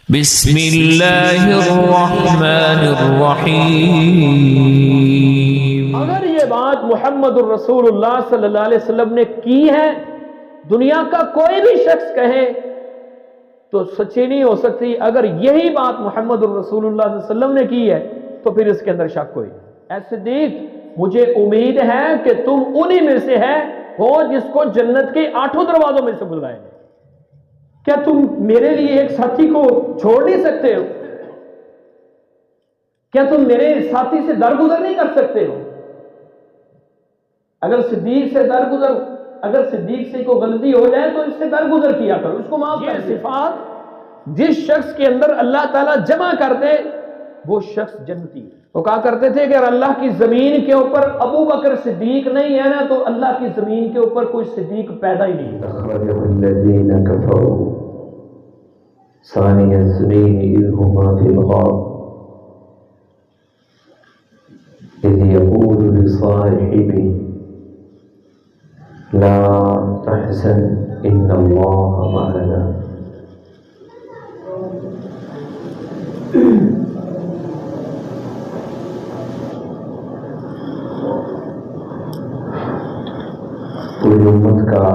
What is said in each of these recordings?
بسم اللہ الرحمن الرحیم۔ اگر یہ بات محمد الرسول اللہ صلی اللہ علیہ وسلم نے کی ہے، دنیا کا کوئی بھی شخص کہے تو سچی نہیں ہو سکتی۔ اگر یہی بات محمد الرسول اللہ صلی اللہ علیہ وسلم نے کی ہے تو پھر اس کے اندر شک کوئی نہیں۔ اے صدیق، مجھے امید ہے کہ تم انہی میں سے ہو جس کو جنت کے 8 دروازوں میں سے بلائیں گے۔ کیا تم میرے لیے ایک ساتھی کو چھوڑ نہیں سکتے ہو؟ کیا تم میرے ساتھی سے درگزر نہیں کر سکتے ہو؟ اگر صدیق سے کوئی غلطی ہو جائے تو اس سے درگزر کیا کرو، اس کو معاف کر دیا۔ صفات جس شخص کے اندر اللہ تعالیٰ جمع کر دے وہ شخص جنتی ہے۔ وہ کہا کرتے تھے کہ اگر اللہ کی زمین کے اوپر ابو بکر صدیق نہیں ہے نا تو اللہ کی زمین کے اوپر کوئی صدیق پیدا ہی نہیں ہے۔ أخرجه الذين كفروا ثاني اثنين إذ هما في الغار إذ يقول لصاحبه لا تحزن إن الله معنا پوری امت کا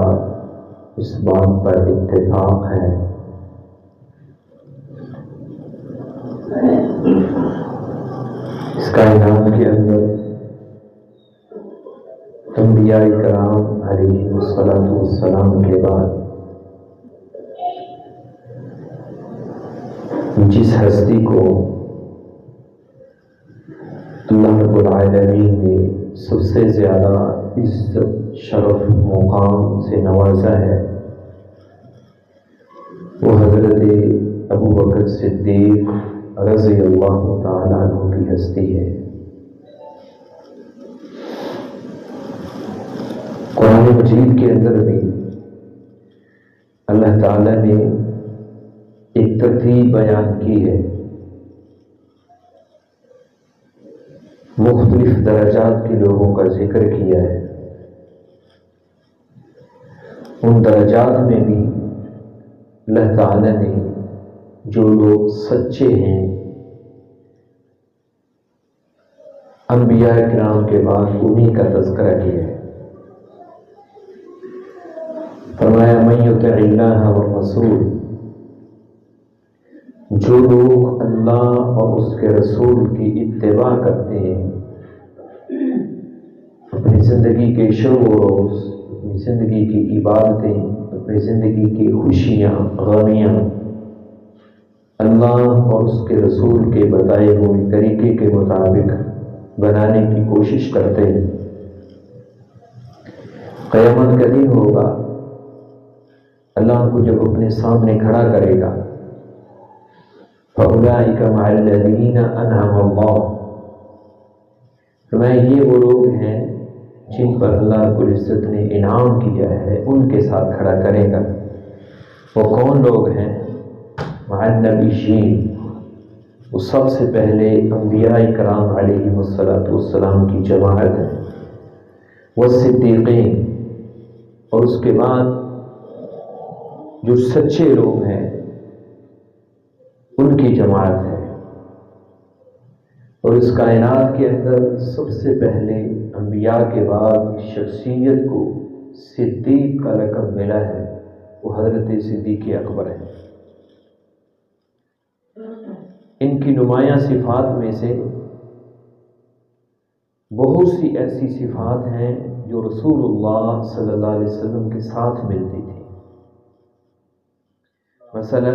اس بات پر اتفاق ہے اس کائنات کے اندر انبیاء کرام علیہ السلام کے بعد جس ہستی کو اللہ رب العالمین نے سب سے زیادہ عزت، شرف، مقام سے نوازا ہے وہ حضرت ابو بکر صدیق رضی اللہ تعالیٰ عنہ کی ہستی ہے۔ قرآن مجید کے اندر بھی اللہ تعالیٰ نے ایک ترتیب بیان کی ہے، مختلف درجات کے لوگوں کا ذکر کیا ہے۔ ان درجات میں بھی اللہ تعالیٰ نے جو لوگ سچے ہیں انبیاء کرام کے بعد انہی کا تذکرہ کیا ہے۔ فرمایا من یطع اللہ والرسول، جو لوگ اللہ اور اس کے رسول کی اتباع کرتے ہیں، اپنی زندگی کے شب و روز، اپنی زندگی کی عبادتیں، اپنی زندگی کی خوشیاں، غمیاں اللہ اور اس کے رسول کے بتائے ہوئے طریقے کے مطابق بنانے کی کوشش کرتے ہیں، قیامت کا دن ہوگا، اللہ کو جب اپنے سامنے کھڑا کرے گا فَأُولَٰئِكَ مَعَ الَّذِينَ أَنْعَمَ اللَّهُ، فرمایا یہ وہ لوگ ہیں جن پر اللہ رب العزت نے انعام کیا ہے، ان کے ساتھ کھڑا کرے گا۔ وہ کون لوگ ہیں؟ مع النبیین، وہ سب سے پہلے انبیاء کرام علیہ السلام کی جماعت ہے، والصدیقین، اور اس کے بعد جو سچے لوگ ہیں ان کی جماعت ہے۔ اور اس کائنات کے اندر سب سے پہلے انبیاء کے بعد شخصیت کو صدیق کا لقب ملا ہے، وہ حضرت صدیق اکبر ہے۔ ان کی نمایاں صفات میں سے بہت سی ایسی صفات ہیں جو رسول اللہ صلی اللہ علیہ وسلم کے ساتھ ملتی تھی۔ مثلا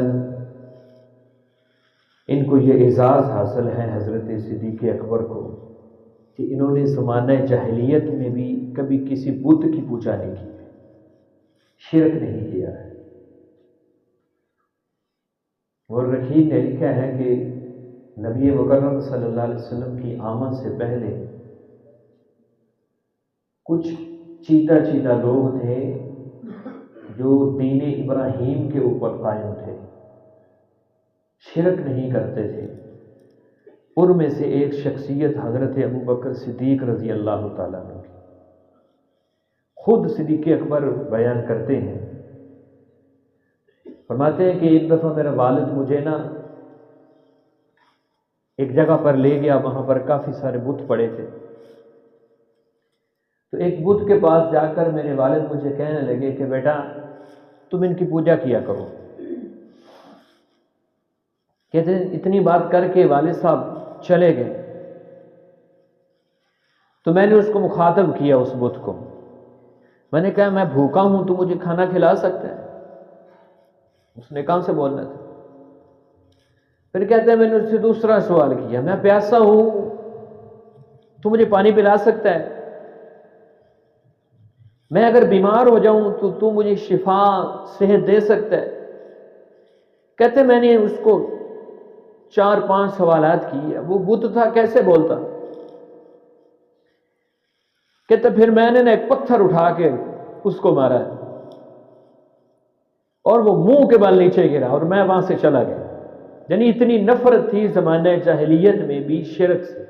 ان کو یہ اعزاز حاصل ہے حضرت صدیق اکبر کو کہ انہوں نے زمانہ جاہلیت میں بھی کبھی کسی بت کی پوجا نہیں کی ہے، شرک نہیں کیا ہے۔ مورخین نے لکھا ہے کہ نبی مکرم صلی اللہ علیہ وسلم کی آمد سے پہلے کچھ چیدہ لوگ تھے جو دین ابراہیم کے اوپر قائم تھے، شرک نہیں کرتے تھے۔ ان میں سے ایک شخصیت حضرت ابو بکر صدیق رضی اللہ تعالیٰ عنہ کی۔ خود صدیق اکبر بیان کرتے ہیں، فرماتے ہیں کہ ایک دفعہ میرا والد مجھے ایک جگہ پر لے گیا، وہاں پر کافی سارے بت پڑے تھے. تو ایک بت کے پاس جا کر میرے والد مجھے کہنے لگے کہ بیٹا تم ان کی پوجا کیا کرو. کہتے ہیں اتنی بات کر کے والد صاحب چلے گئے. تو میں نے اس کو مخاطب کیا، اس بت کو. میں نے کہا میں بھوکا ہوں، تو مجھے کھانا کھلا سکتا ہے؟ اس نے کہاں سے بولنا تھا. پھر کہتے ہیں میں نے اس سے دوسرا سوال کیا، میں پیاسا ہوں، تو مجھے پانی پلا سکتا ہے؟ میں اگر بیمار ہو جاؤں تو مجھے شفا صحت دے سکتا ہے؟ کہتے میں نے اس کو 4-5 سوالات کیے. وہ بت تھا، کیسے بولتا. کہتے پھر میں نے ایک پتھر اٹھا کے اس کو مارا اور وہ منہ کے بل نیچے گرا اور میں وہاں سے چلا گیا. یعنی اتنی نفرت تھی زمانہ جاہلیت میں بھی شرک سے.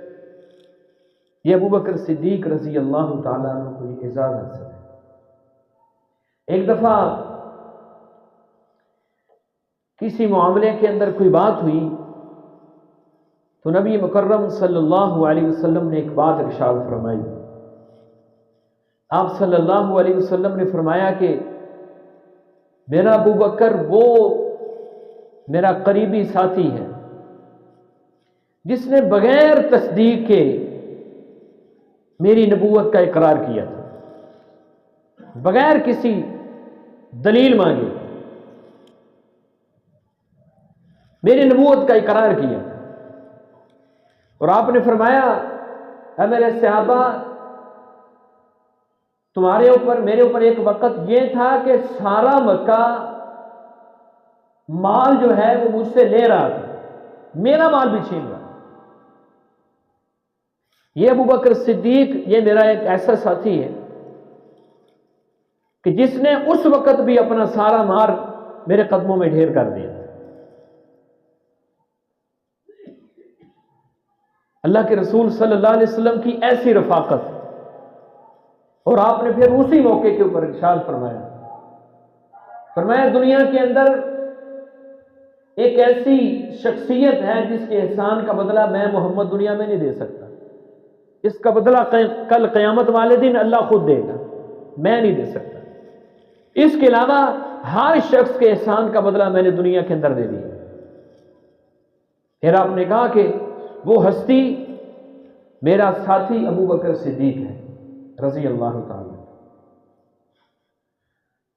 یہ ابوبکر صدیق رضی اللہ تعالیٰ عنہ کو یہ اعزاز حاصل ہے. ایک دفعہ کسی معاملے کے اندر کوئی بات ہوئی تو نبی مکرم صلی اللہ علیہ وسلم نے ایک بات ارشاد فرمائی. آپ صلی اللہ علیہ وسلم نے فرمایا کہ میرا ابوبکر وہ میرا قریبی ساتھی ہے جس نے بغیر تصدیق کے میری نبوت کا اقرار کیا تھا، بغیر کسی دلیل مانگے میری نبوت کا اقرار کیا. اور آپ نے فرمایا اے میرے صحابہ، تمہارے اوپر میرے اوپر ایک وقت یہ تھا کہ سارا مکہ مال جو ہے وہ مجھ سے لے رہا تھا، میرا مال بھی چھین رہا. یہ ابوبکر صدیق یہ میرا ایک ایسا ساتھی ہے کہ جس نے اس وقت بھی اپنا سارا مال میرے قدموں میں ڈھیر کر دیا. اللہ کے رسول صلی اللہ علیہ وسلم کی ایسی رفاقت. اور آپ نے پھر اسی موقع کے اوپر ارشاد فرمایا دنیا کے اندر ایک ایسی شخصیت ہے جس کے احسان کا بدلہ میں محمد دنیا میں نہیں دے سکتا. اس کا بدلہ کل قیامت والے دن اللہ خود دے گا، میں نہیں دے سکتا. اس کے علاوہ ہر شخص کے احسان کا بدلہ میں نے دنیا کے اندر دے دیا. پھر آپ نے کہا کہ وہ ہستی میرا ساتھی ابوبکر صدیق ہے رضی اللہ تعالی.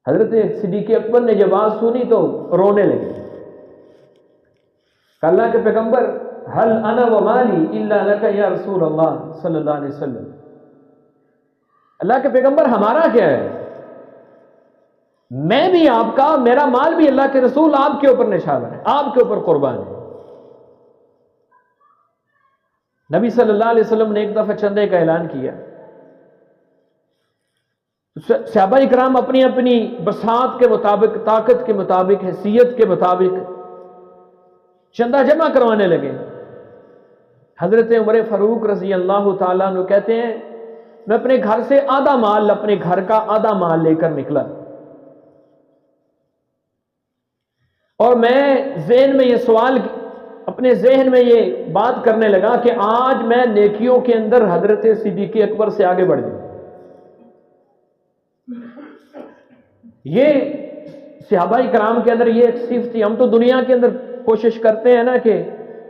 حضرت صدیق اکبر نے جب بات سنی تو رونے لگے. اللہ کے پیغمبر حل انا و مالی الا لک یا رسول اللہ صلی اللہ علیہ وسلم. اللہ کے پیغمبر ہمارا کیا ہے، میں بھی آپ کا، میرا مال بھی اللہ کے رسول آپ کے اوپر نشان ہے، آپ کے اوپر قربان ہے. نبی صلی اللہ علیہ وسلم نے ایک دفعہ چندے کا اعلان کیا. صحابہ اکرام اپنی اپنی بساط کے مطابق، طاقت کے مطابق، حیثیت کے مطابق چندہ جمع کروانے لگے. حضرت عمر فاروق رضی اللہ تعالیٰ عنہ کہتے ہیں میں اپنے گھر سے آدھا مال، اپنے گھر کا آدھا مال لے کر نکلا اور میں ذہن میں یہ سوال، اپنے ذہن میں یہ بات کرنے لگا کہ آج میں نیکیوں کے اندر حضرت صدیق اکبر سے آگے بڑھ جاؤں. یہ صحابہ کرام کے اندر یہ ایک صفت تھی. ہم تو دنیا کے اندر کوشش کرتے ہیں نا کہ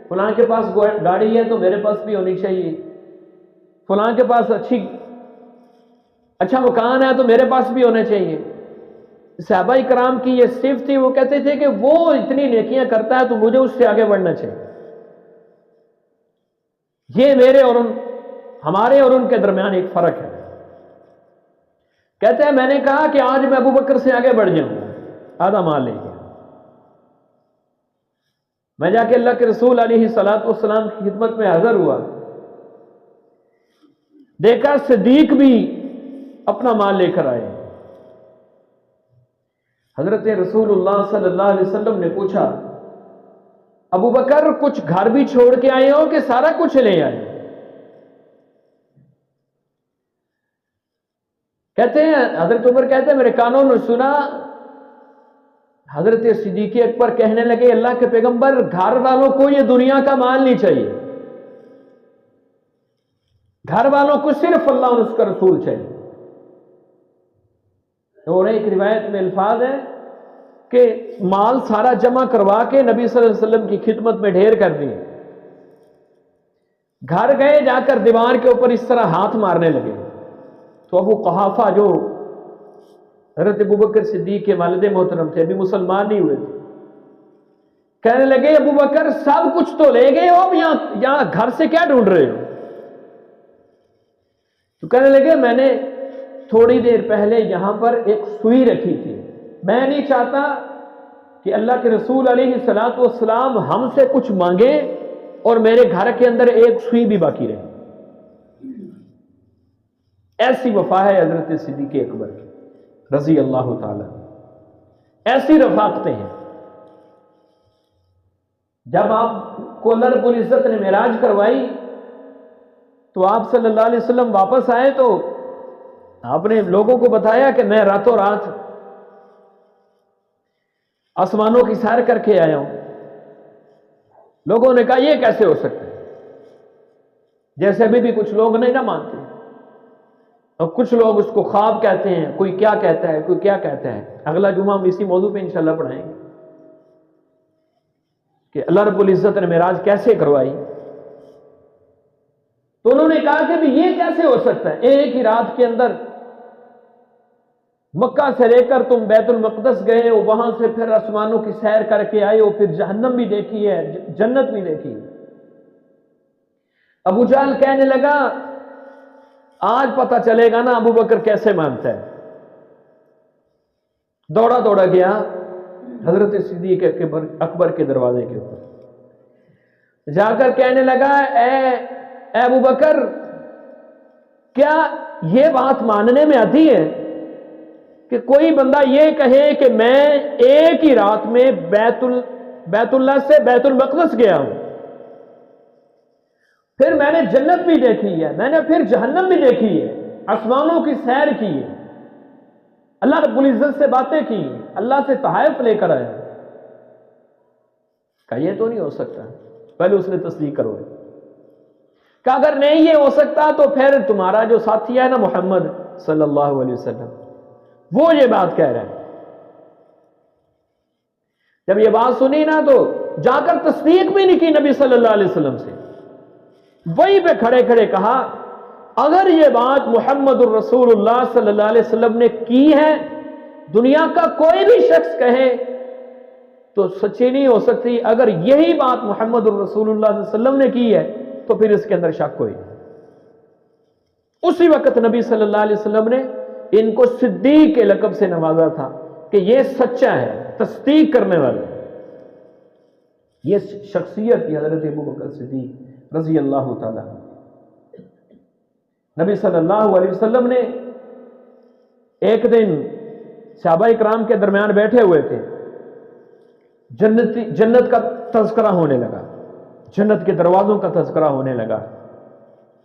فلاں کے پاس گاڑی ہے تو میرے پاس بھی ہونی چاہیے، فلاں کے پاس اچھا مکان ہے تو میرے پاس بھی ہونا چاہیے. صحابہ کرام کی یہ صفت تھی. وہ کہتے تھے کہ وہ اتنی نیکیاں کرتا ہے تو مجھے اس سے آگے بڑھنا چاہیے. یہ میرے اور ہمارے اور ان کے درمیان ایک فرق ہے. کہتے ہیں میں نے کہا کہ آج میں ابوبکر سے آگے بڑھ جاؤں گا، آدھا مال لے کے. میں جا کے اللہ کے رسول علیہ الصلوۃ والسلام کی خدمت میں حاضر ہوا. دیکھا صدیق بھی اپنا مال لے کر آئے. حضرت رسول اللہ صلی اللہ علیہ وسلم نے پوچھا ابوبکر کچھ گھر بھی چھوڑ کے آئے ہو کہ سارا کچھ لے آئے؟ کہتے ہیں حضرت عمر کہتے ہیں میرے کانوں نے سنا حضرت صدیق اکبر کہنے لگے اللہ کے پیغمبر گھر والوں کو یہ دنیا کا مال نہیں چاہیے، گھر والوں کو صرف اللہ اور اس کا رسول چاہیے. اور ایک روایت میں الفاظ ہے کہ مال سارا جمع کروا کے نبی صلی اللہ علیہ وسلم کی خدمت میں ڈھیر کر دیے. گھر گئے, جا کر دیوار کے اوپر اس طرح ہاتھ مارنے لگے. تو ابو قحافہ جو حضرت ابوبکر صدیق کے والد محترم تھے, ابھی مسلمان نہیں ہوئے تھے, کہنے لگے ابوبکر سب کچھ تو لے گئے ہو, یہاں گھر سے کیا ڈھونڈ رہے ہو؟ تو کہنے لگے میں نے تھوڑی دیر پہلے یہاں پر ایک سوئی رکھی تھی, میں نہیں چاہتا کہ اللہ کے رسول علیہ الصلوۃ والسلام ہم سے کچھ مانگے اور میرے گھر کے اندر ایک سوئی بھی باقی رہے. ایسی وفا ہے حضرت صدیق اکبر کی رضی اللہ تعالی, ایسی رفاقتیں ہیں. جب آپ کو اللہ رب العزت نے معراج کروائی تو آپ صلی اللہ علیہ وسلم واپس آئے تو آپ نے لوگوں کو بتایا کہ میں راتوں رات آسمانوں کی سیر کر کے آیا ہوں. لوگوں نے کہا یہ کیسے ہو سکتا ہے؟ جیسے ابھی بھی کچھ لوگ نہیں نہ مانتے, اور کچھ لوگ اس کو خواب کہتے ہیں, کوئی کیا کہتا ہے, کوئی کیا کہتا ہے. اگلا جمعہ ہم اسی موضوع پہ انشاءاللہ پڑھائیں گے کہ اللہ رب العزت نے معراج کیسے کروائی. تو انہوں نے کہا کہ یہ کیسے ہو سکتا ہے, ایک ہی رات کے اندر مکہ سے لے کر تم بیت المقدس گئے ہو, وہاں سے پھر آسمانوں کی سیر کر کے آئے ہو, پھر جہنم بھی دیکھی ہے, جنت بھی دیکھی ہے. ابو جہل کہنے لگا آج پتہ چلے گا نا ابو بکر کیسے مانتا ہے. دوڑا دوڑا گیا حضرت صدیق اکبر کے دروازے کے اوپر, جا کر کہنے لگا اے ابو بکر, کیا یہ بات ماننے میں آتی ہے کہ کوئی بندہ یہ کہے کہ میں ایک ہی رات میں بیت اللہ سے بیت المقدس گیا ہوں, پھر میں نے جنت بھی دیکھی ہے, میں نے پھر جہنم بھی دیکھی ہے, آسمانوں کی سیر کی ہے, اللہ رب العزت سے باتیں کی, اللہ سے تحائف لے کر آیا. کہ یہ تو نہیں ہو سکتا, پہلے اس نے تصدیق کرو. کہ اگر نہیں یہ ہو سکتا تو پھر تمہارا جو ساتھی ہے نا محمد صلی اللہ علیہ وسلم, وہ یہ بات کہہ رہا ہے. جب یہ بات سنی نا تو جا کر تصدیق بھی نہیں کی نبی صلی اللہ علیہ وسلم سے, وہیں پہ کھڑے کھڑے کہا اگر یہ بات محمد الرسول اللہ صلی اللہ علیہ وسلم نے کی ہے, دنیا کا کوئی بھی شخص کہے تو سچی نہیں ہو سکتی. اگر یہی بات محمد الرسول اللہ صلی اللہ علیہ وسلم نے کی ہے تو پھر اس کے اندر شک کوئی نہیں. اسی وقت نبی صلی اللہ علیہ وسلم نے ان کو صدیق کے لقب سے نوازا تھا کہ یہ سچا ہے, تصدیق کرنے والا. یہ شخصیت تھی حضرت ابوبکر صدیق رضی اللہ تعالی. نبی صلی اللہ علیہ وسلم نے ایک دن صحابہ اکرام کے درمیان بیٹھے ہوئے تھے, جنت کا تذکرہ ہونے لگا, جنت کے دروازوں کا تذکرہ ہونے لگا.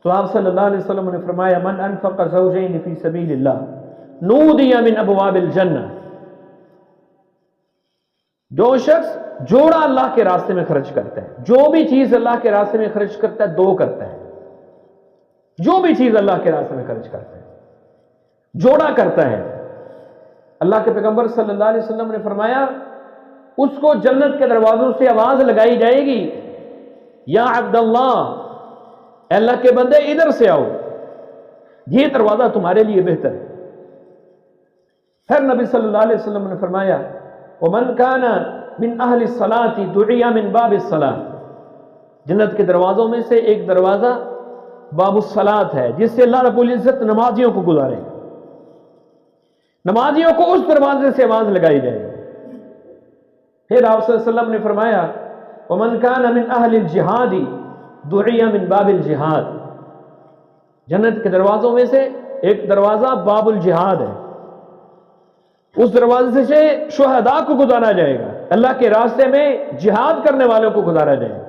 تو آپ صلی اللہ علیہ وسلم نے فرمایا من انفق زوجین فی سبیل اللہ نودی من ابواب الجنہ, جو شخص جوڑا اللہ کے راستے میں خرچ کرتا ہے, جو بھی چیز اللہ کے راستے میں خرچ کرتا ہے دو کرتا ہے, جو بھی چیز اللہ کے راستے میں خرچ کرتا ہے جوڑا کرتا ہے. اللہ کے پیغمبر صلی اللہ علیہ وسلم نے فرمایا اس کو جنت کے دروازوں سے آواز لگائی جائے گی یا عبداللہ, اللہ کے بندے ادھر سے آؤ, یہ دروازہ تمہارے لیے بہتر ہے. پھر نبی صلی اللہ علیہ وسلم نے فرمایا ومن کان من اہل الصلاۃ دعی من باب الصلاۃ, جنت کے دروازوں میں سے ایک دروازہ باب الصلاۃ ہے جس سے اللہ رب العزت نمازیوں کو گزارے گا, نمازیوں کو اس دروازے سے آواز لگائی جائے گی. پھر آپ صلی اللہ علیہ وسلم نے فرمایا ومن کان من اہل الجہاد دعی من باب الجہاد, جنت کے دروازوں میں سے ایک دروازہ باب الجہاد ہے, اس دروازے سے شہداء کو گزارا جائے گا, اللہ کے راستے میں جہاد کرنے والوں کو گزارا جائے گا.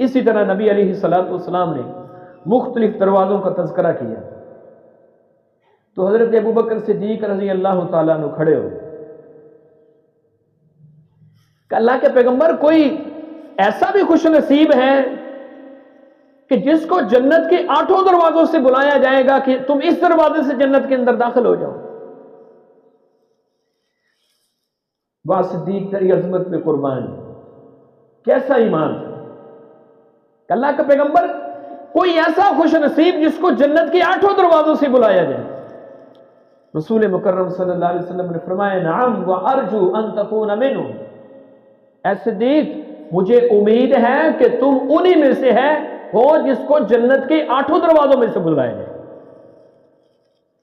اسی طرح نبی علیہ الصلوۃ والسلام نے مختلف دروازوں کا تذکرہ کیا. تو حضرت ابوبکر صدیق رضی اللہ تعالیٰ عنہ کھڑے ہو کہ اللہ کے پیغمبر کوئی ایسا بھی خوش نصیب ہے کہ جس کو جنت کے 8 دروازوں سے بلایا جائے گا کہ تم اس دروازے سے جنت کے اندر داخل ہو جاؤ. واہ صدیق تیری عظمت پہ قربان. کیسا ایمان تھا کہ اللہ کا پیغمبر کوئی ایسا خوش نصیب جس کو جنت کے 8 دروازوں سے بلایا جائے. رسول مکرم صلی اللہ علیہ وسلم نے فرمایا نعم وارجو ان تکون منہم. اے صدیق مجھے امید ہے کہ تم انہی میں سے ہے ہو جس کو جنت کے 8 دروازوں میں سے بلایا جائے.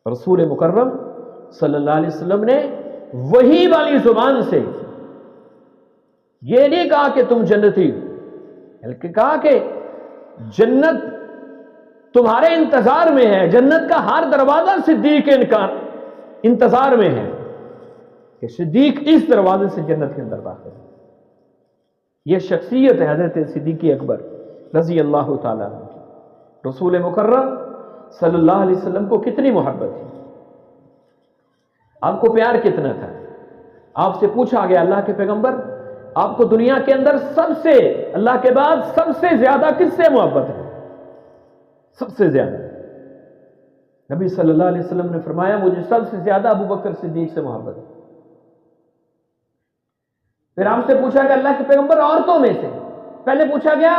رسول مکرم صلی اللہ علیہ وسلم نے وہی والی زبان سے یہ نہیں کہا کہ تم جنتی، بلکہ کہا کہ جنت تمہارے انتظار میں ہے. جنت کا ہر دروازہ صدیق کے انتظار میں ہے کہ صدیق اس دروازے سے جنت کے اندر داخل ہے. یہ شخصیت ہے حضرت صدیق اکبر رضی اللہ تعالیٰ عنہ. رسول مکرم صلی اللہ علیہ وسلم کو کتنی محبت تھی، آپ کو پیار کتنا تھا. آپ سے پوچھا گیا اللہ کے پیغمبر آپ کو دنیا کے اندر سب سے اللہ کے بعد سب سے زیادہ کس سے محبت ہے؟ سب سے زیادہ نبی صلی اللہ علیہ وسلم نے فرمایا مجھے سب سے زیادہ ابو بکر صدیق سے محبت ہے. پھر آپ سے پوچھا گیا اللہ کے پیغمبر عورتوں میں سے، پہلے پوچھا گیا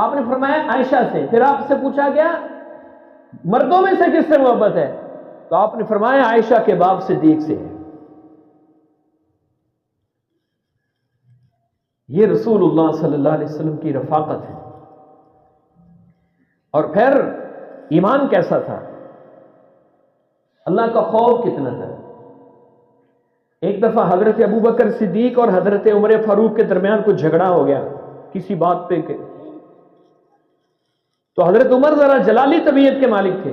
آپ نے فرمایا عائشہ سے. پھر آپ سے پوچھا گیا مردوں میں سے کس سے محبت ہے؟ تو آپ نے فرمایا عائشہ کے باپ صدیق سے ہے. یہ رسول اللہ صلی اللہ علیہ وسلم کی رفاقت ہے. اور پھر ایمان کیسا تھا، اللہ کا خوف کتنا تھا. ایک دفعہ حضرت ابو بکر صدیق اور حضرت عمر فاروق کے درمیان کچھ جھگڑا ہو گیا کسی بات پہ کہ تو حضرت عمر ذرا جلالی طبیعت کے مالک تھے،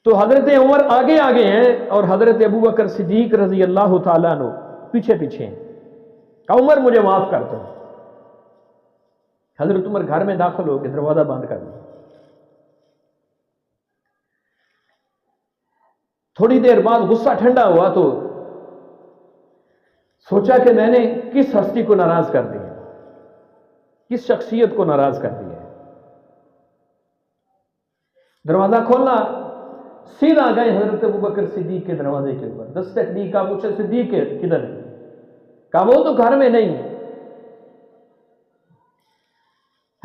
تو حضرت عمر آگے آگے ہیں اور حضرت ابو بکر صدیق رضی اللہ تعالیٰ عنہ پیچھے پیچھے ہیں. عمر مجھے معاف کر دو. حضرت عمر گھر میں داخل ہو کے دروازہ بند کر دیا. تھوڑی دیر بعد غصہ ٹھنڈا ہوا تو سوچا کہ میں نے کس ہستی کو ناراض کر دیا، کس شخصیت کو ناراض کر دیا. دروازہ کھولنا، سیدھا گئے حضرت ابوبکر صدیق کے دروازے کے اوپر، دستک دی. کہا پوچھا صدیق کدھر ہے؟ کہا وہ تو گھر میں نہیں.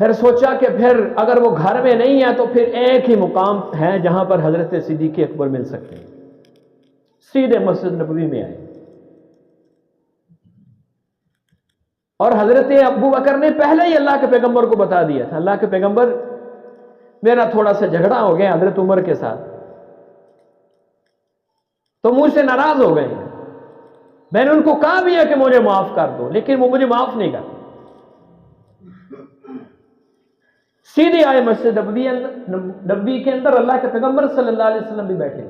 پھر سوچا کہ پھر اگر وہ گھر میں نہیں ہے تو پھر ایک ہی مقام ہے جہاں پر حضرت صدیق اکبر مل سکتے ہیں. سیدھے مسجد نبوی میں آئے اور حضرت ابو بکر نے پہلے ہی اللہ کے پیغمبر کو بتا دیا تھا اللہ کے پیغمبر میرا تھوڑا سا جھگڑا ہو گیا حضرت عمر کے ساتھ، تو مجھ سے ناراض ہو گئے. میں نے ان کو کہا بھی ہے کہ مجھے معاف کر دو لیکن وہ مجھے معاف نہیں کرتے. سیدھے آئے مسجد نبوی کے اندر، اللہ کے پیغمبر صلی اللہ علیہ وسلم بھی بیٹھے.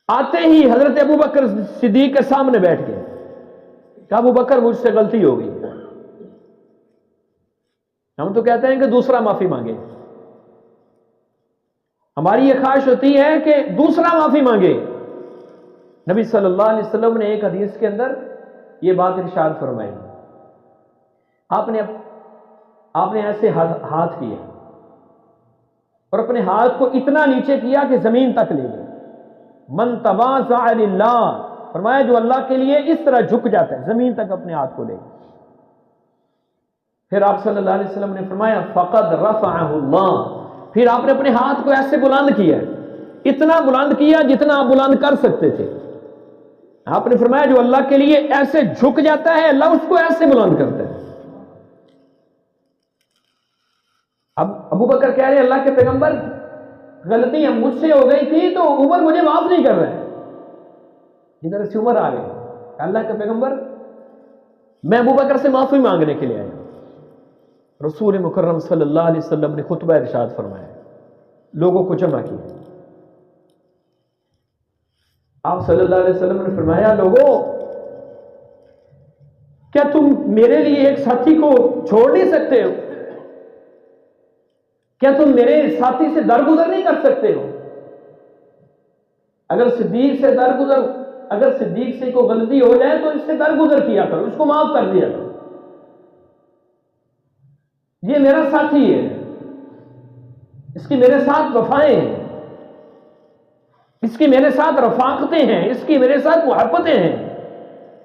آتے ہی حضرت ابو بکر صدیق کے سامنے بیٹھ گئے. کہا ابو بکر مجھ سے غلطی ہو گئی. ہم تو کہتے ہیں کہ دوسرا معافی مانگے، ہماری یہ خواہش ہوتی ہے کہ دوسرا معافی مانگے. نبی صلی اللہ علیہ وسلم نے ایک حدیث کے اندر یہ بات ارشاد فرمائی. آپ نے ایسے ہاتھ کیا اور اپنے ہاتھ کو اتنا نیچے کیا کہ زمین تک لے گئے. من تواضع للہ، فرمایا جو اللہ کے لیے اس طرح جھک جاتا ہے زمین تک اپنے ہاتھ کو لے گئے. پھر آپ صلی اللہ علیہ وسلم نے فرمایا فقد رفعہ اللہ، پھر آپ نے اپنے ہاتھ کو ایسے بلند کیا، اتنا بلند کیا جتنا آپ بلند کر سکتے تھے. آپ نے فرمایا جو اللہ کے لیے ایسے جھک جاتا ہے اللہ اس کو ایسے بلند کرتا ہے. اب ابو بکر کہہ رہے اللہ کے پیغمبر غلطی مجھ سے ہو گئی تھی تو عمر مجھے معاف نہیں کر رہے. ادھر سے عمر آ گئے. اللہ کے پیغمبر میں ابو بکر سے معافی مانگنے کے لیے آیا. رسول مکرم صلی اللہ علیہ وسلم نے خطبہ ارشاد فرمایا، لوگوں کو جمع کیا. آپ صلی اللہ علیہ وسلم نے فرمایا لوگوں کیا تم میرے لیے ایک ساتھی کو چھوڑ نہیں سکتے ہو؟ کیا تم میرے ساتھی سے درگزر نہیں کر سکتے ہو؟ اگر صدیق سے کوئی غلطی ہو جائے تو اس سے درگزر کیا کرو، اس کو معاف کر دیا کرو. یہ میرا ساتھی ہے، اس کی میرے ساتھ وفائیں ہیں، اس کی میرے ساتھ رفاقتیں ہیں، اس کی میرے ساتھ محبتیں ہیں،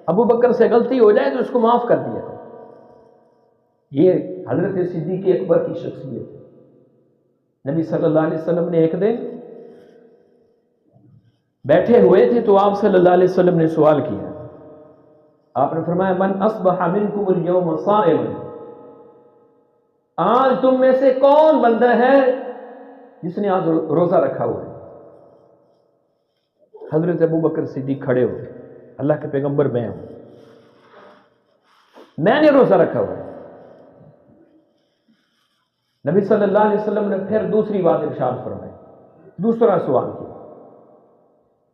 ابو بکر سے غلطی ہو جائے تو اس کو معاف کر دیا۔ یہ حضرت صدیق اکبر کی شخصیت ہے۔ نبی صلی اللہ علیہ وسلم نے ایک دن بیٹھے ہوئے تھے تو آپ صلی اللہ علیہ وسلم نے سوال کیا، آپ نے فرمایا من اصبح منکم اليوم صائما، آج تم میں سے کون بندہ ہے جس نے آج روزہ رکھا ہوا ہے؟ حضرت ابو بکر صدیق کھڑے ہو، اللہ کے پیغمبر میں ہوں، میں نے روزہ رکھا ہوا ہے۔ نبی صلی اللہ علیہ وسلم نے پھر دوسری بات ارشاد فرمائی، دوسرا سوال کیا،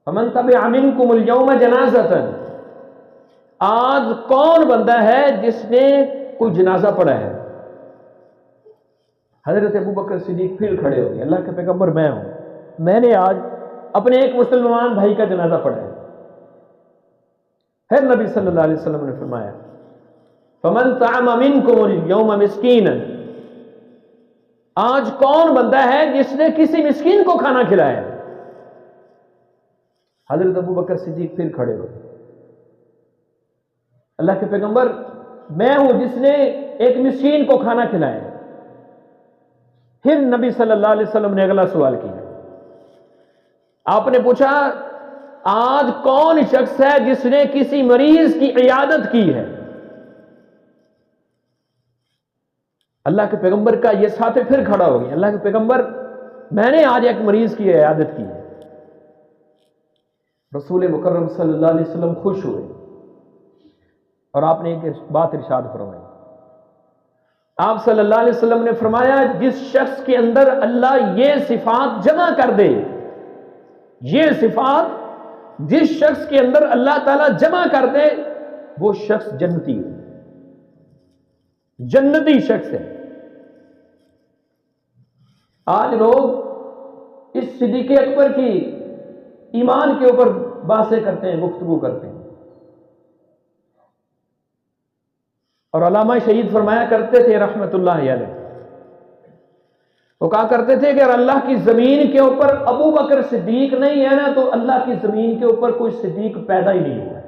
فمن تبع منکم اليوم جنازۃ، آج کون بندہ ہے جس نے کوئی جنازہ پڑھا ہے؟ حضرت ابو بکر صدیق پھر کھڑے ہو گئے، اللہ کے پیغمبر میں ہوں، میں نے آج اپنے ایک مسلمان بھائی کا جنازہ پڑھا ہے۔ پھر نبی صلی اللہ علیہ وسلم نے فرمایا فمن طعم منکم اليوم مسکینا، آج کون بندہ ہے جس نے کسی مسکین کو کھانا کھلایا؟ حضرت ابو بکر صدیق پھر کھڑے ہو، اللہ کے پیغمبر میں ہوں جس نے ایک مسکین کو کھانا کھلایا۔ پھر نبی صلی اللہ علیہ وسلم نے اگلا سوال کیا، آپ نے پوچھا آج کون شخص ہے جس نے کسی مریض کی عیادت کی ہے؟ اللہ کے پیغمبر کا یہ ساتھی پھر کھڑا ہو گیا، اللہ کے پیغمبر میں نے آج ایک مریض کی عیادت کی ہے۔ رسول مکرم صلی اللہ علیہ وسلم خوش ہوئے اور آپ نے ایک بات ارشاد فرمائی، آپ صلی اللہ علیہ وسلم نے فرمایا جس شخص کے اندر اللہ یہ صفات جمع کر دے، یہ صفات جس شخص کے اندر اللہ تعالیٰ جمع کر دے وہ شخص جنتی ہے، جنتی شخص ہے۔ آج لوگ اس صدیق اکبر کی ایمان کے اوپر باتیں کرتے ہیں، گفتگو کرتے ہیں، اور علامہ شہید فرمایا کرتے تھے رحمت اللہ علیہ، وہ کہا کرتے تھے کہ اگر اللہ کی زمین کے اوپر ابو بکر صدیق نہیں ہے نا تو اللہ کی زمین کے اوپر کوئی صدیق پیدا ہی نہیں ہوا ہے۔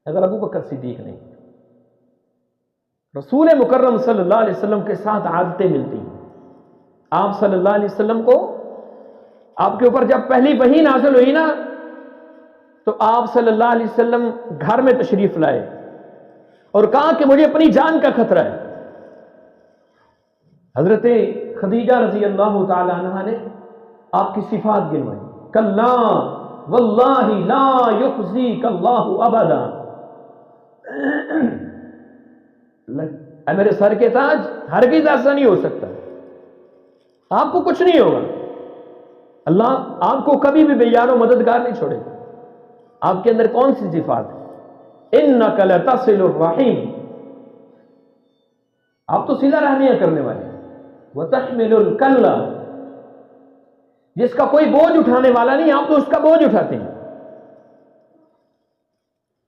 اگر ابو بکر صدیق نہیں، رسول مکرم صلی اللہ علیہ وسلم کے ساتھ عادتیں ملتی ہیں۔ آپ صلی اللہ علیہ وسلم کو آپ کے اوپر جب پہلی وحی نازل ہوئی نا تو آپ صلی اللہ علیہ وسلم گھر میں تشریف لائے اور کہا کہ مجھے اپنی جان کا خطرہ ہے۔ حضرت خدیجہ رضی اللہ تعالی عنہا نے آپ کی صفات گنوائی، کلا واللہ لا یخزیک اللہ ابدا، اے میرے سر کے تاج ہرگز ایسا نہیں ہو سکتا، آپ کو کچھ نہیں ہوگا، اللہ آپ کو کبھی بھی بے یار و مددگار نہیں چھوڑے گا۔ آپ کے اندر کون سی صفات ہے؟ انک لتصل الرحیم، آپ تو صلہ رحمیاں کرنے والے ہیں، وتحمل الکل، جس کا کوئی بوجھ اٹھانے والا نہیں آپ تو اس کا بوجھ اٹھاتے ہیں،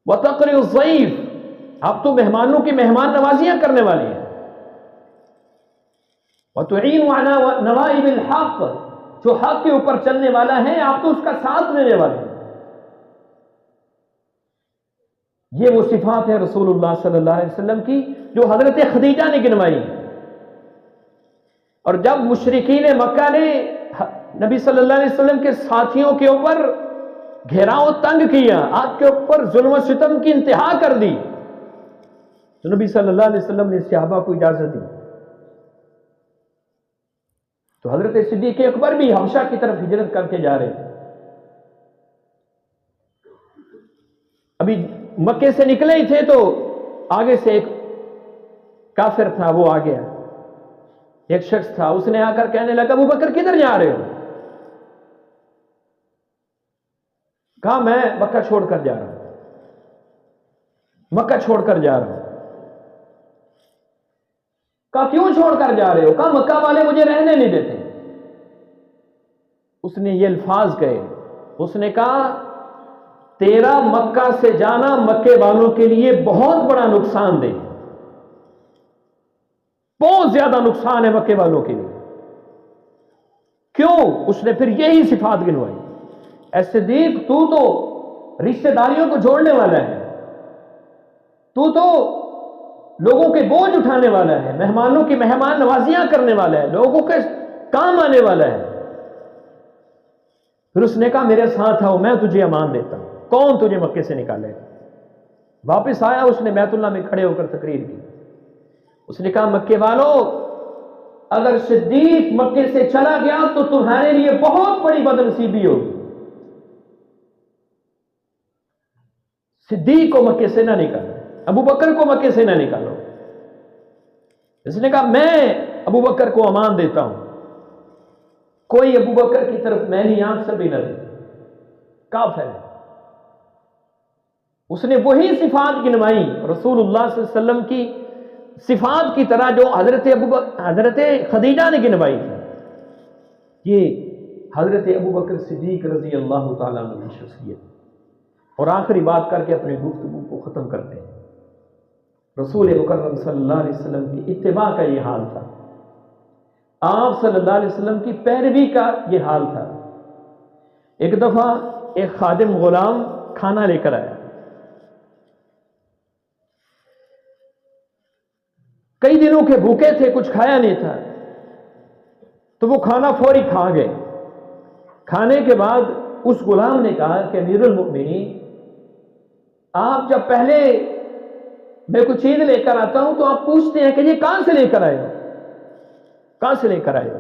وتقری الضیف، آپ تو مہمانوں کی مہمان نوازیاں کرنے والے ہیں، وتعین علی نوائب الحق، جو حق کے اوپر چلنے والا ہے آپ تو اس کا ساتھ دینے والے ہیں۔ یہ وہ صفات ہے رسول اللہ صلی اللہ علیہ وسلم کی جو حضرت خدیجہ نے گنوائی، اور جب مشرکین مکہ نے نبی صلی اللہ علیہ وسلم کے ساتھیوں کے اوپر گھیراؤ تنگ کیا، آپ کے اوپر ظلم و ستم کی انتہا کر دی، تو نبی صلی اللہ علیہ وسلم نے صحابہ کو اجازت دی، تو حضرت صدیق اکبر بھی حبشہ کی طرف ہجرت کر کے جا رہے تھے۔ ابھی مکے سے نکلے ہی تھے تو آگے سے ایک کافر تھا، وہ آ گیا، ایک شخص تھا، اس نے آ کر کہنے لگا ابو بکر کدھر جا رہے ہو؟ کہا میں مکہ چھوڑ کر جا رہا ہوں، مکہ چھوڑ کر جا رہا ہوں۔ کہا کیوں چھوڑ کر جا رہے ہو؟ کہا مکہ والے مجھے رہنے نہیں دیتے۔ اس نے یہ الفاظ کہے، اس نے کہا تیرا مکہ سے جانا مکے والوں کے لیے بہت بڑا نقصان دہ، بہت زیادہ نقصان ہے مکے والوں کے لیے. کیوں؟ اس نے پھر یہی صفات گنوائی. اے صدیق، تو رشتہ داریوں کو جوڑنے والا ہے، تو لوگوں کے بوجھ اٹھانے والا ہے، مہمانوں کی مہمان نوازیاں کرنے والا ہے، لوگوں کے کام آنے والا ہے. پھر اس نے کہا میرے ساتھ آؤ، میں تجھے امان دیتا ہوں. کون تجھے مکے سے نکالے گا؟ واپس آیا، اس نے بیت اللہ میں کھڑے ہو کر تقریر کی. اس نے کہا مکے والوں، اگر صدیق مکے سے چلا گیا تو تمہارے لیے بہت بڑی بدنصیبی ہوگی. صدیق کو مکے سے نہ نکالو، ابو بکر کو مکے سے نہ نکالو. اس نے کہا میں ابو بکر کو امان دیتا ہوں، کوئی ابو بکر کی طرف میلی آنکھ سے بھی نہ دے، کافر ہے. اس نے وہی صفات گنوائی رسول اللہ صلی اللہ علیہ وسلم کی صفات کی طرح جو حضرت خدیجہ نے گنوائی تھی. یہ حضرت ابو بکر صدیق رضی اللہ تعالیٰ عنہ کی شخصیت. اور آخری بات کر کے اپنی گفتگو کو ختم کرتے ہیں. رسول مکرم صلی اللہ علیہ وسلم کی اتباع کا یہ حال تھا، آپ صلی اللہ علیہ وسلم کی پیروی کا یہ حال تھا. ایک دفعہ ایک خادم غلام کھانا لے کر آیا. کئی دنوں کے بھوکے تھے، کچھ کھایا نہیں تھا، تو وہ کھانا فوری کھا گئے. کھانے کے بعد اس غلام نے کہا کہ امیر المؤمنین، آپ جب پہلے میں کوئی چیز لے کر آتا ہوں تو آپ پوچھتے ہیں کہ یہ کہاں سے لے کر آئے ہو، کہاں سے لے کر آئے ہو.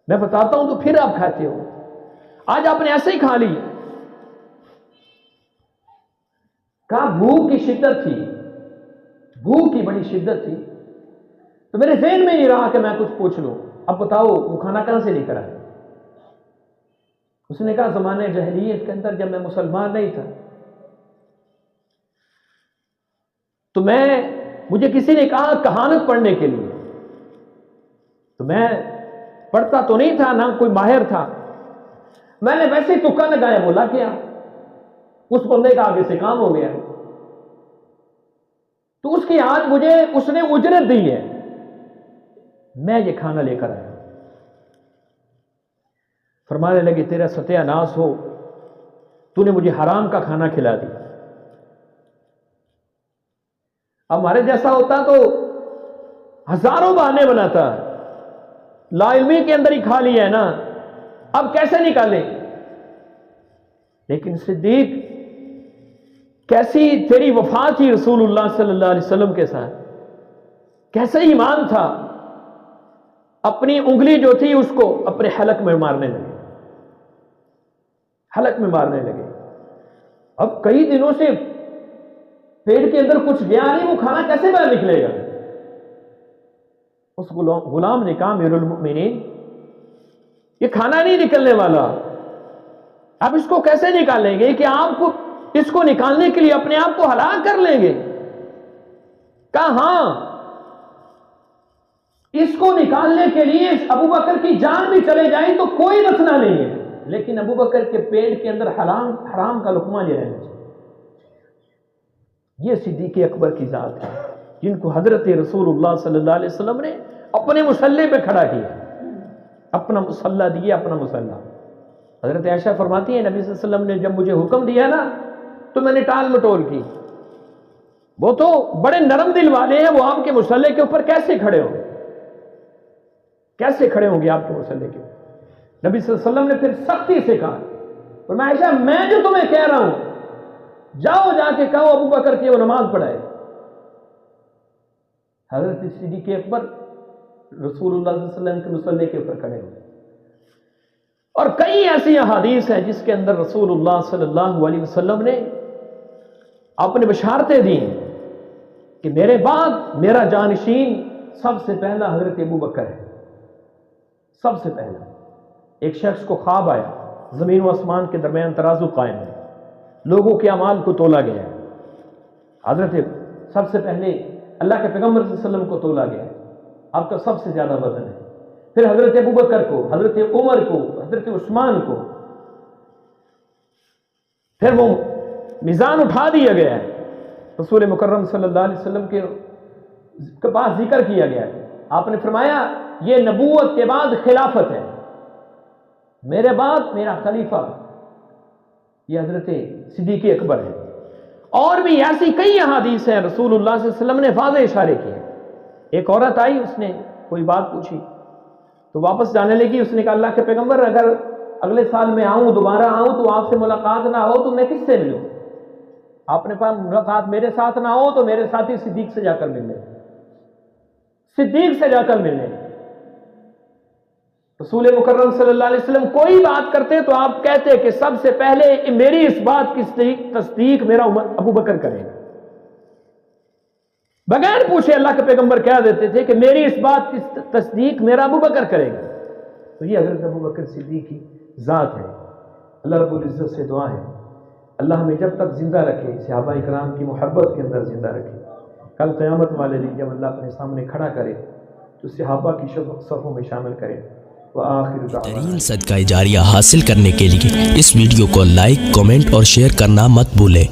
میں بتاتا ہوں تو پھر آپ کھاتے ہو. آج آپ نے ایسے ہی کھا لی. کہا بھوک کی شدت تھی، بھوک کی بڑی شدت تھی، تو میرے ذہن میں نہیں رہا کہ میں کچھ پوچھ لوں. اب بتاؤ وہ کھانا کہاں سے لے کر آئے؟ اس نے کہا زمانے جاہلیت کے اندر جب میں مسلمان نہیں تھا تو مجھے کسی نے کہا کہانت پڑھنے کے لیے، تو میں پڑھتا تو نہیں تھا، نہ کوئی ماہر تھا. میں نے ویسے ہی تکا لگایا، بولا کیا اس بندے کا آگے سے کام ہو گیا. تو اس کی آج مجھے اس نے اجرت دی ہے، میں یہ کھانا لے کر آیا. فرمانے لگے تیرا ستیہ ناس ہو، تو نے مجھے حرام کا کھانا کھلا دیا. اب ہمارے جیسا ہوتا تو ہزاروں بہانے بناتا، لا علمی کے اندر ہی کھا لیا ہے نا، اب کیسے نکالیں. لیکن صدیق، کیسی تیری وفا تھی رسول اللہ صلی اللہ علیہ وسلم کے ساتھ، کیسے ایمان تھا. اپنی انگلی جو تھی اس کو اپنے حلق میں مارنے لگے، حلق میں مارنے لگے. اب کئی دنوں سے پیٹ کے اندر کچھ گیا نہیں، وہ کھانا کیسے باہر نکلے گا. اس غلام نے کہا امیر المؤمنین، یہ کھانا نہیں نکلنے والا، آپ اس کو کیسے نکالیں گے کہ آپ کو اس کو نکالنے کے لیے اپنے آپ کو ہلاک کر لیں گے. کہا ہاں، اس کو نکالنے کے لیے ابو بکر کی جان بھی چلے جائیں تو کوئی مسئلہ نہیں ہے، لیکن ابو بکر کے پیٹ کے اندر حرام کا لقمہ نہیں رہنا چاہیے. یہ صدیق اکبر کی ذات ہے جن کو حضرت رسول اللہ صلی اللہ علیہ وسلم نے اپنے مصلے پہ کھڑا کیا، اپنا مصلہ دیا، اپنا مصلہ. حضرت عائشہ فرماتی ہیں نبی صلی اللہ علیہ وسلم نے جب مجھے حکم دیا نا تو میں نے ٹال مٹول کی. وہ تو بڑے نرم دل والے ہیں، وہ آپ کے مصلے کے اوپر کیسے کھڑے ہوں گے، کیسے کھڑے ہوں گے آپ کے مصلے کے اوپر. نبی صلی اللہ علیہ وسلم نے پھر سختی سے کہا، اور میں عائشہ میں جو تمہیں کہہ رہا ہوں جاؤ جا کے کہو ابو بکر کی وہ نماز پڑھائے. حضرت صدیق اکبر رسول اللہ صلی اللہ علیہ وسلم کے مصلے کے اوپر کھڑے ہوئے. اور کئی ایسی احادیث ہیں جس کے اندر رسول اللہ صلی اللہ علیہ وسلم نے اپنے بشارتیں دی کہ میرے بعد میرا جانشین سب سے پہلا حضرت ابو بکر ہے. سب سے پہلا. ایک شخص کو خواب آیا، زمین و آسمان کے درمیان ترازو قائم ہے، لوگوں کے اعمال کو تولا گیا ہے. حضرت سب سے پہلے اللہ کے پیغمبر صلی اللہ علیہ وسلم کو تولا گیا ہے، آپ کا سب سے زیادہ وزن ہے. پھر حضرت ابو بکر کو، حضرت عمر کو، حضرت عثمان کو، پھر وہ میزان اٹھا دیا گیا ہے. رسول مکرم صلی اللہ علیہ وسلم کے کے پاس ذکر کیا گیا ہے. آپ نے فرمایا یہ نبوت کے بعد خلافت ہے، میرے بعد میرا خلیفہ یہ حضرت صدیق اکبر ہے. اور بھی ایسی کئی احادیث ہیں رسول اللہ صلی اللہ علیہ وسلم نے واضح اشارے کیے. ایک عورت آئی، اس نے کوئی بات پوچھی تو واپس جانے لگی. اس نے کہا اللہ کے پیغمبر اگر اگلے سال میں آؤں، دوبارہ آؤں تو آپ سے ملاقات نہ ہو تو میں کس سے ملوں؟ آپ نے کہا ملاقات میرے ساتھ نہ ہو تو میرے ساتھی صدیق سے جا کر ملنے، صدیق سے جا کر ملنے. رسول مکرم صلی اللہ علیہ وسلم کوئی بات کرتے تو آپ کہتے کہ سب سے پہلے میری اس بات کی تصدیق میرا ابو بکر کرے گا. بغیر پوچھے اللہ کے پیغمبر کہہ دیتے تھے کہ میری اس بات کی تصدیق میرا ابو بکر کرے گا. تو یہ حضرت ابو بکر صدیق کی ذات ہے. اللہ رب العزت سے دعا ہے اللہ ہمیں جب تک زندہ رکھے، صحابہ کرام کی محبت کے اندر زندہ رکھے. کل قیامت والے دن جب اللہ اپنے سامنے کھڑا کرے تو صحابہ کی صفوں میں شامل کرے. ترین صدقہ جاریہ حاصل کرنے کے لیے اس ویڈیو کو لائک، کمنٹ اور شیئر کرنا مت بھولیں.